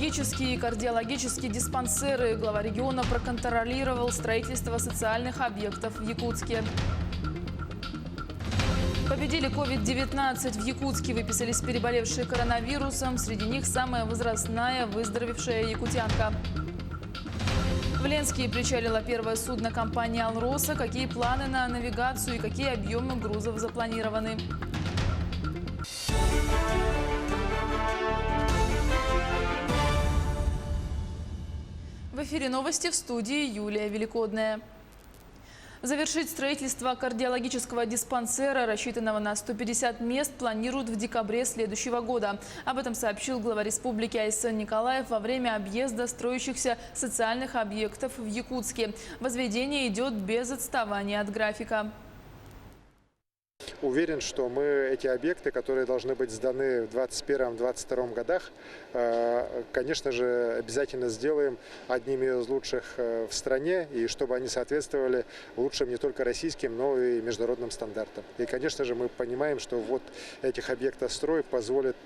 стоматологические и кардиологические диспансеры. Глава региона проконтролировал строительство социальных объектов в Якутске. Победили COVID-19. В Якутске выписались переболевшие коронавирусом. Среди них самая возрастная выздоровевшая якутянка. В Ленске причалило первое судно компании «Алроса». Какие планы на навигацию и какие объемы грузов запланированы? В эфире новости, в студии Юлия Великодная. Завершить строительство кардиологического диспансера, рассчитанного на 150 мест, планируют в декабре следующего года. Об этом сообщил глава республики Айсан Николаев во время объезда строящихся социальных объектов в Якутске. Возведение идет без отставания от графика. Уверен, что мы эти объекты, которые должны быть сданы в 2021-2022 годах, конечно же, обязательно сделаем одними из лучших в стране, и чтобы они соответствовали лучшим не только российским, но и международным стандартам. И, конечно же, мы понимаем, что вот этих объектов строй позволит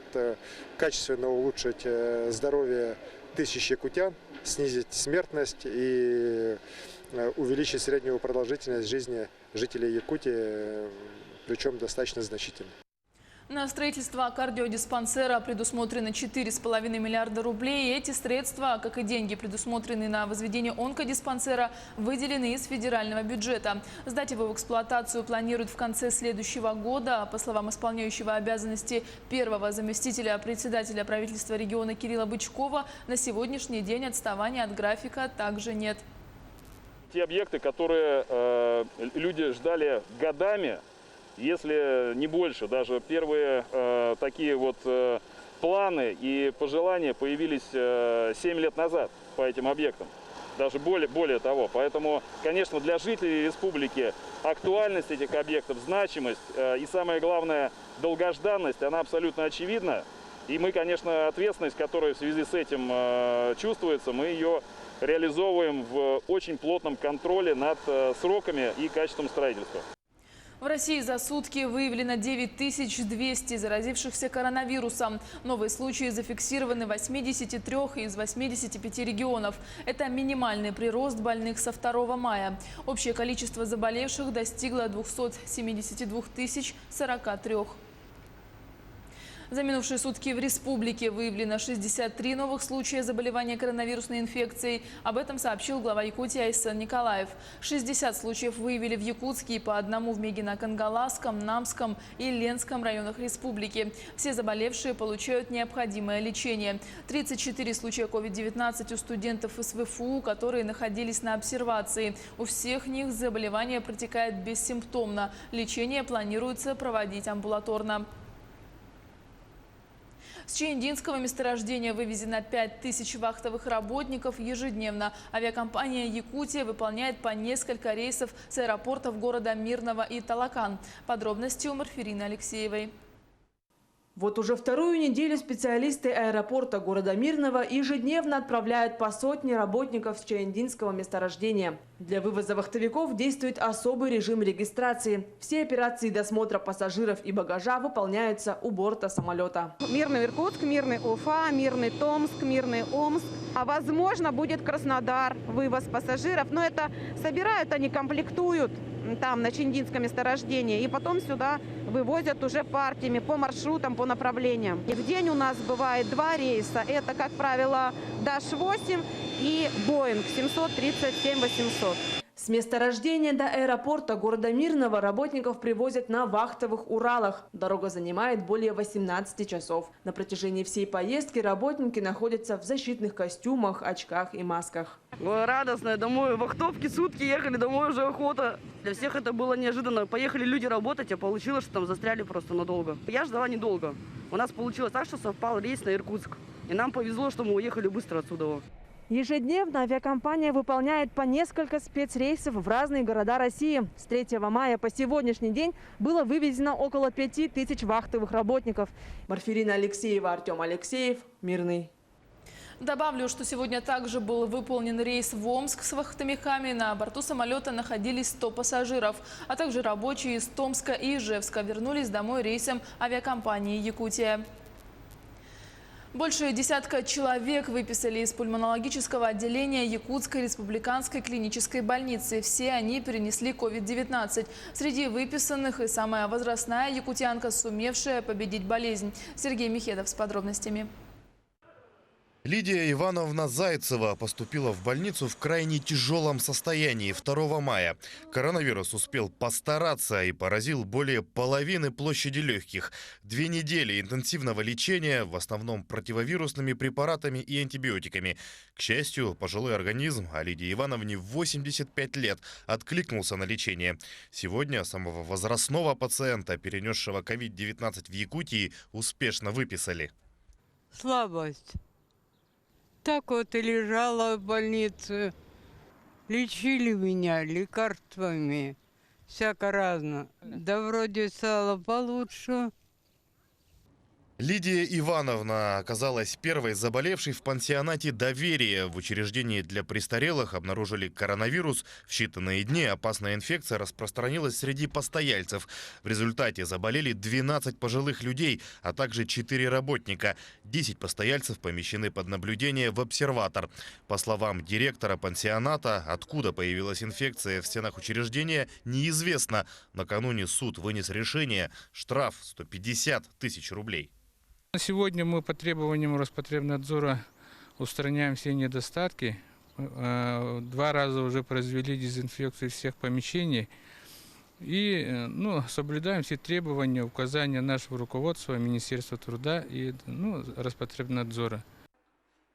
качественно улучшить здоровье тысяч якутян, снизить смертность и увеличить среднюю продолжительность жизни жителей Якутии, причем достаточно значительно. На строительство кардиодиспансера предусмотрено 4,5 миллиарда рублей. Эти средства, как и деньги, предусмотренные на возведение онкодиспансера, выделены из федерального бюджета. Сдать его в эксплуатацию планируют в конце следующего года. По словам исполняющего обязанности первого заместителя председателя правительства региона Кирилла Бычкова, на сегодняшний день отставания от графика также нет. Те объекты, которые люди ждали годами, если не больше, даже первые такие вот планы и пожелания появились 7 лет назад по этим объектам, даже более того. Поэтому, конечно, для жителей республики актуальность этих объектов, значимость и, самое главное, долгожданность, она абсолютно очевидна. И мы, конечно, ответственность, которая в связи с этим чувствуется, мы ее реализовываем в очень плотном контроле над сроками и качеством строительства. В России за сутки выявлено 9200 заразившихся коронавирусом. Новые случаи зафиксированы в 83 из 85 регионов. Это минимальный прирост больных со 2 мая. Общее количество заболевших достигло 272 043. За минувшие сутки в республике выявлено 63 новых случая заболевания коронавирусной инфекцией. Об этом сообщил глава Якутии Айсан Николаев. 60 случаев выявили в Якутске и по одному в Мегино-Кангаласском, Намском и Ленском районах республики. Все заболевшие получают необходимое лечение. 34 случая COVID-19 у студентов СВФУ, которые находились на обсервации. У всех них заболевание протекает бессимптомно. Лечение планируется проводить амбулаторно. С Чаендинского месторождения вывезено 5000 вахтовых работников ежедневно. Авиакомпания «Якутия» выполняет по несколько рейсов с аэропортов города Мирного и Талакан. Подробности у Марфирины Алексеевой. Вот уже вторую неделю специалисты аэропорта города Мирного ежедневно отправляют по сотне работников с Чаендинского месторождения. Для вывоза вахтовиков действует особый режим регистрации. Все операции досмотра пассажиров и багажа выполняются у борта самолета. Мирный Иркутск, Мирный Уфа, Мирный Томск, Мирный Омск. А возможно будет Краснодар, вывоз пассажиров. Но это собирают, они комплектуют там на Чаендинском месторождении. И потом сюда вывозят уже партиями по маршрутам, по направлениям. И в день у нас бывает 2 рейса. Это, как правило, Dash-8 и Boeing 737-800. С месторождения до аэропорта города Мирного работников привозят на вахтовых Уралах. Дорога занимает более 18 часов. На протяжении всей поездки работники находятся в защитных костюмах, очках и масках. Радостно, домой вахтовки, сутки ехали, домой уже охота. Для всех это было неожиданно. Поехали люди работать, а получилось, что там застряли просто надолго. Я ждала недолго. У нас получилось так, что совпал рейс на Иркутск. И нам повезло, что мы уехали быстро отсюда. Ежедневно авиакомпания выполняет по несколько спецрейсов в разные города России. С 3 мая по сегодняшний день было вывезено около 5000 вахтовых работников. Марфирина Алексеева, Артем Алексеев, Мирный. Добавлю, что сегодня также был выполнен рейс в Омск с вахтовиками. На борту самолета находились 100 пассажиров, а также рабочие из Томска и Ижевска вернулись домой рейсом авиакомпании «Якутия». Больше десятка человек выписали из пульмонологического отделения Якутской республиканской клинической больницы. Все они перенесли COVID-19. Среди выписанных и самая возрастная якутянка, сумевшая победить болезнь. Сергей Михедов с подробностями. Лидия Ивановна Зайцева поступила в больницу в крайне тяжелом состоянии 2 мая. Коронавирус успел постараться и поразил более половины площади легких. 2 недели интенсивного лечения, в основном противовирусными препаратами и антибиотиками. К счастью, пожилой организм, а Лидии Ивановне 85 лет, откликнулся на лечение. Сегодня самого возрастного пациента, перенесшего COVID-19 в Якутии, успешно выписали. Слабость. Так вот и лежала в больнице. Лечили меня лекарствами. Всяко разно. Да вроде стало получше. Лидия Ивановна оказалась первой заболевшей в пансионате «Доверие». В учреждении для престарелых обнаружили коронавирус. В считанные дни опасная инфекция распространилась среди постояльцев. В результате заболели 12 пожилых людей, а также 4 работника. 10 постояльцев помещены под наблюдение в обсерватор. По словам директора пансионата, откуда появилась инфекция в стенах учреждения, неизвестно. Накануне суд вынес решение – штраф 150 тысяч рублей. Сегодня мы по требованиям Роспотребнадзора устраняем все недостатки. 2 раза уже произвели дезинфекцию всех помещений. И соблюдаем все требования, указания нашего руководства, Министерства труда и Роспотребнадзора.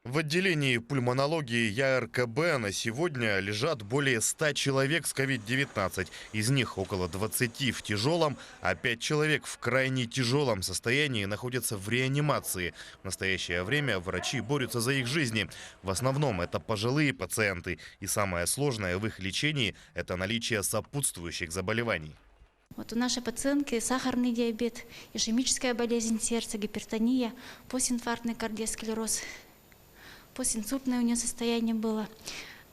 В отделении пульмонологии ЯРКБ на сегодня лежат более 100 человек с COVID-19. Из них около 20 в тяжелом, а 5 человек в крайне тяжелом состоянии находятся в реанимации. В настоящее время врачи борются за их жизни. В основном это пожилые пациенты. И самое сложное в их лечении – это наличие сопутствующих заболеваний. Вот у нашей пациентки сахарный диабет, ишемическая болезнь сердца, гипертония, постинфарктный кардиосклероз. Постинсультное у нее состояние было.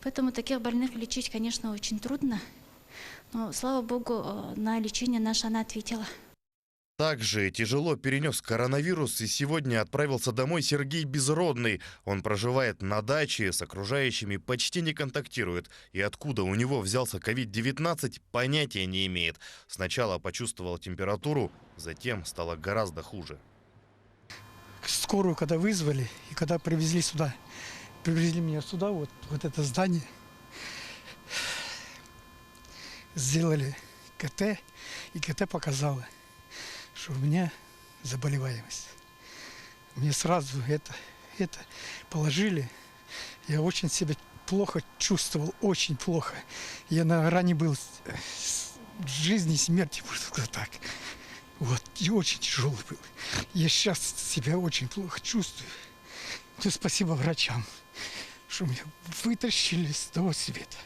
Поэтому таких больных лечить, конечно, очень трудно. Но, слава богу, на лечение наше она ответила. Также тяжело перенес коронавирус и сегодня отправился домой Сергей Безродный. Он проживает на даче, с окружающими почти не контактирует. И откуда у него взялся COVID-19, понятия не имеет. Сначала почувствовал температуру, затем стало гораздо хуже. Скорую, когда вызвали и когда привезли меня сюда, вот это здание, сделали КТ, и КТ показало, что у меня заболеваемость. Мне сразу это положили. Я очень себя плохо чувствовал, очень плохо. Я на грани был жизни и смерти, можно так. Вот, и очень тяжелый был. Я сейчас себя очень плохо чувствую. Но спасибо врачам, что меня вытащили с того света.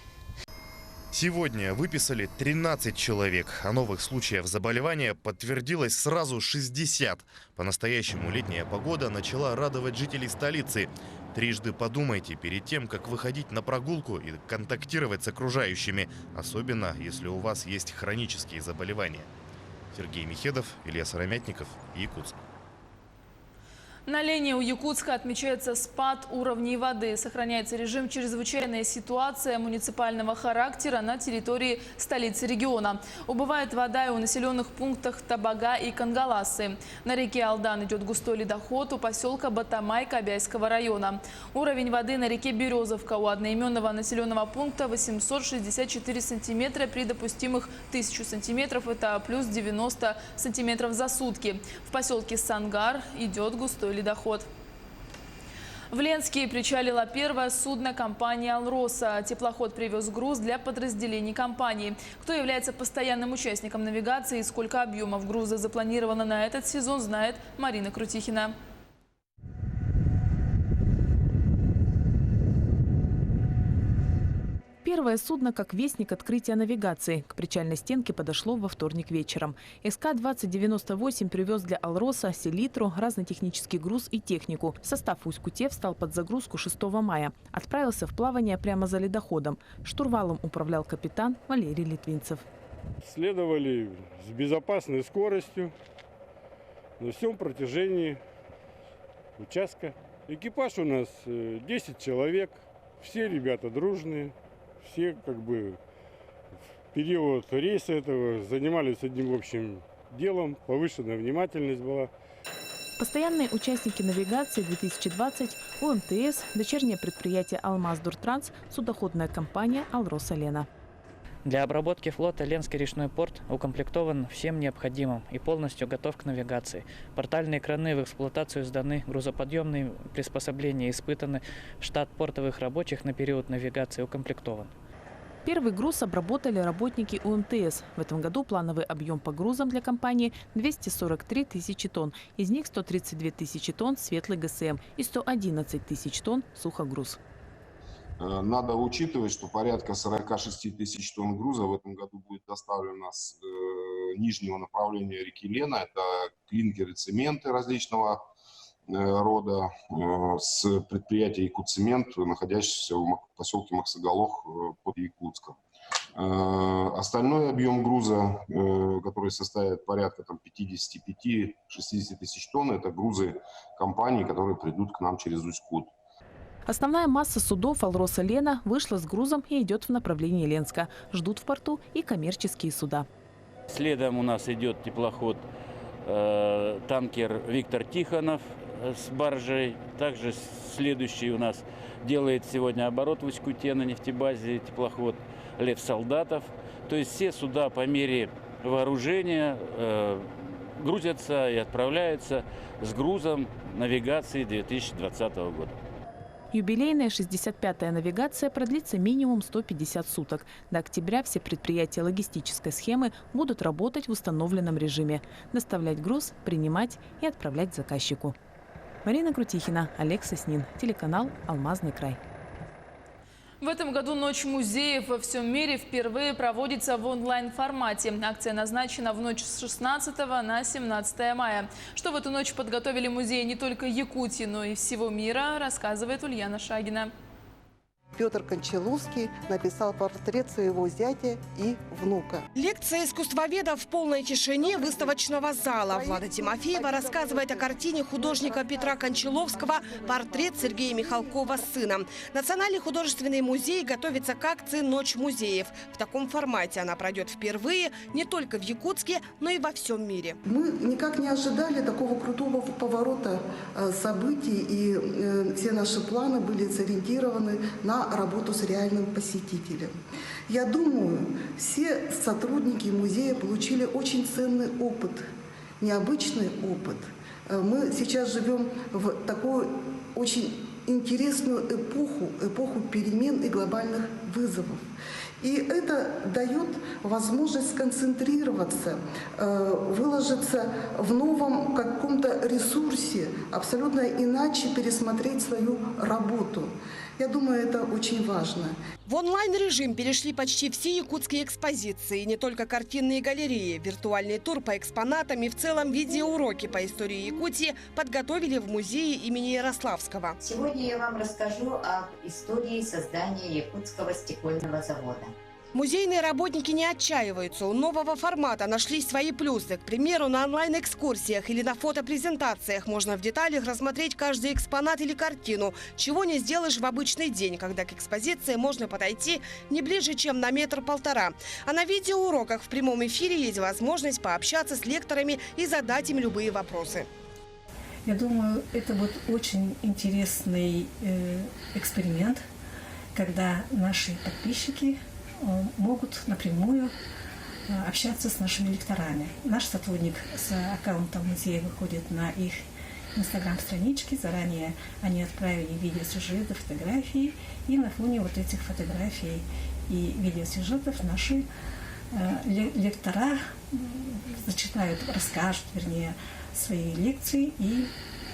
Сегодня выписали 13 человек, а новых случаев заболевания подтвердилось сразу 60. По-настоящему летняя погода начала радовать жителей столицы. Трижды подумайте перед тем, как выходить на прогулку и контактировать с окружающими, особенно если у вас есть хронические заболевания. Сергей Михедов, Илья Сыромятников, Якутск. На Лене у Якутска отмечается спад уровней воды. Сохраняется режим «Чрезвычайная ситуация» муниципального характера на территории столицы региона. Убывает вода и у населенных пунктах Табага и Кангаласы. На реке Алдан идет густой ледоход у поселка Батамай Кобяйского района. Уровень воды на реке Березовка у одноименного населенного пункта 864 сантиметра при допустимых 1000 сантиметров. Это плюс 90 сантиметров за сутки. В поселке Сангар идет густой ледоход. В Ленске причалило первое судно компании «Алроса». Теплоход привез груз для подразделений компании. Кто является постоянным участником навигации и сколько объемов груза запланировано на этот сезон, знает Марина Крутихина. Первое судно как вестник открытия навигации. К причальной стенке подошло во вторник вечером. СК-2098 привез для «Алроса» селитру, разнотехнический груз и технику. Состав Усть-Куте встал под загрузку 6 мая. Отправился в плавание прямо за ледоходом. Штурвалом управлял капитан Валерий Литвинцев. Следовали с безопасной скоростью на всем протяжении участка. Экипаж у нас 10 человек, все ребята дружные, все как бы в период рейса этого занимались одним общим делом, повышенная внимательность была. Постоянные участники навигации 2020 УМТС, дочернее предприятие «Алмаздуртранс», судоходная компания «Алроса-Лена». Для обработки флота Ленский речной порт укомплектован всем необходимым и полностью готов к навигации. Портальные краны в эксплуатацию сданы, грузоподъемные приспособления испытаны, штат портовых рабочих на период навигации укомплектован. Первый груз обработали работники УМТС. В этом году плановый объем по грузам для компании 243 тысячи тонн. Из них 132 тысячи тонн светлый ГСМ и 111 тысяч тонн сухогруз. Надо учитывать, что порядка 46 тысяч тонн груза в этом году будет доставлено с нижнего направления реки Лена. Это клинкеры, цементы различного рода с предприятия «Якутцемент», находящегося в поселке Максоголох под Якутском. Остальной объем груза, который составит порядка 55-60 тысяч тонн, это грузы компаний, которые придут к нам через Усть-Кут. Основная масса судов «Алроса-Лена» вышла с грузом и идет в направлении Ленска. Ждут в порту и коммерческие суда. Следом у нас идет теплоход танкер «Виктор Тихонов» с баржей. Также следующий у нас делает сегодня оборот в Усть-Куте на нефтебазе теплоход «Лев Солдатов». То есть все суда по мере вооружения грузятся и отправляются с грузом навигации 2020 года. Юбилейная 65-я навигация продлится минимум 150 суток. До октября все предприятия логистической схемы будут работать в установленном режиме. Доставлять груз, принимать и отправлять заказчику. Марина Крутихина, Олег Соснин, телеканал «Алмазный край». В этом году Ночь музеев во всем мире впервые проводится в онлайн-формате. Акция назначена в ночь с 16 на 17 мая. Что в эту ночь подготовили музеи не только Якутии, но и всего мира, рассказывает Ульяна Шагина. Петр Кончаловский написал портрет своего зятя и внука. Лекция искусствоведов в полной тишине выставочного зала. Влада Тимофеева рассказывает о картине художника Петра Кончаловского «Портрет Сергея Михалкова сына». Национальный художественный музей готовится к акции «Ночь музеев». В таком формате она пройдет впервые не только в Якутске, но и во всем мире. Мы никак не ожидали такого крутого поворота событий, и все наши планы были сориентированы на работу с реальным посетителем. Я думаю, все сотрудники музея получили очень ценный опыт, необычный опыт. Мы сейчас живем в такую очень интересную эпоху перемен и глобальных вызовов. И это дает возможность сконцентрироваться, выложиться в новом каком-то ресурсе, абсолютно иначе пересмотреть свою работу. Я думаю, это очень важно. В онлайн-режим перешли почти все якутские экспозиции. Не только картинные галереи. Виртуальный тур по экспонатам и в целом видеоуроки по истории Якутии подготовили в музее имени Ярославского. Сегодня я вам расскажу об истории создания Якутского стекольного завода. Музейные работники не отчаиваются. У нового формата нашлись свои плюсы. К примеру, на онлайн-экскурсиях или на фотопрезентациях можно в деталях рассмотреть каждый экспонат или картину, чего не сделаешь в обычный день, когда к экспозиции можно подойти не ближе, чем на 1–1,5 метра. А на видеоуроках в прямом эфире есть возможность пообщаться с лекторами и задать им любые вопросы. Я думаю, это вот очень интересный эксперимент, когда наши подписчики могут напрямую общаться с нашими лекторами. Наш сотрудник с аккаунтом музея выходит на их инстаграм-странички. Заранее они отправили видеосюжеты, фотографии. И на фоне вот этих фотографий и видеосюжетов наши лектора зачитают, расскажут, вернее, свои лекции, и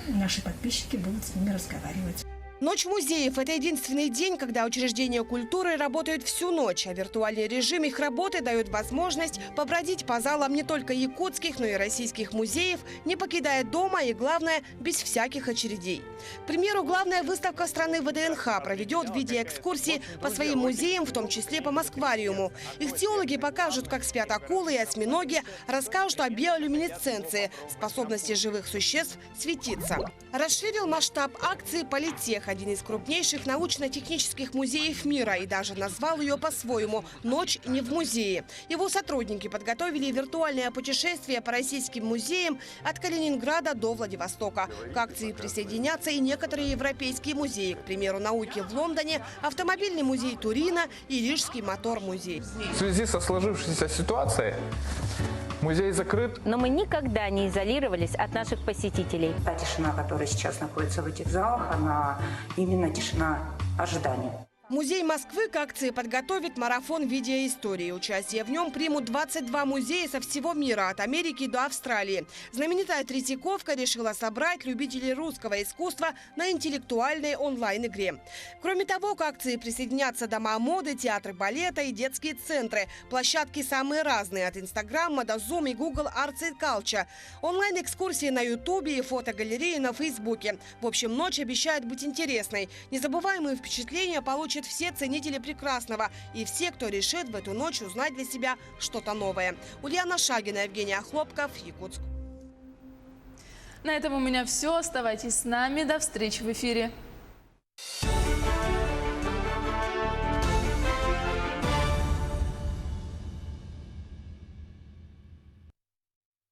наши подписчики будут с ними разговаривать. Ночь музеев – это единственный день, когда учреждения культуры работают всю ночь, а виртуальный режим их работы дает возможность побродить по залам не только якутских, но и российских музеев, не покидая дома и, главное, без всяких очередей. К примеру, главная выставка страны ВДНХ проведет в виде экскурсии по своим музеям, в том числе по Москвариуму. Ихтиологи покажут, как спят акулы и осьминоги, расскажут о биолюминесценции, способности живых существ светиться. Расширил масштаб акции «Политех», один из крупнейших научно-технических музеев мира, и даже назвал ее по-своему «Ночь не в музее». Его сотрудники подготовили виртуальное путешествие по российским музеям от Калининграда до Владивостока. К акции присоединятся и некоторые европейские музеи, к примеру, науки в Лондоне, автомобильный музей Турина и Рижский мотор-музей. В связи со сложившейся ситуацией музей закрыт. Но мы никогда не изолировались от наших посетителей. Та тишина, которая сейчас находится в этих залах, она именно тишина ожидания. Музей Москвы к акции подготовит марафон видеоистории. Участие в нем примут 22 музея со всего мира, от Америки до Австралии. Знаменитая Третьяковка решила собрать любителей русского искусства на интеллектуальной онлайн-игре. Кроме того, к акции присоединятся дома моды, театры балета и детские центры. Площадки самые разные, от Инстаграма до Zoom и Google Arts and Culture. Онлайн-экскурсии на Ютубе и фотогалереи на Фейсбуке. В общем, ночь обещает быть интересной. Незабываемые впечатления получат все ценители прекрасного и все, кто решит в эту ночь узнать для себя что-то новое. Ульяна Шагина, Евгений Охлопков, Якутск. На этом у меня все. Оставайтесь с нами. До встречи в эфире.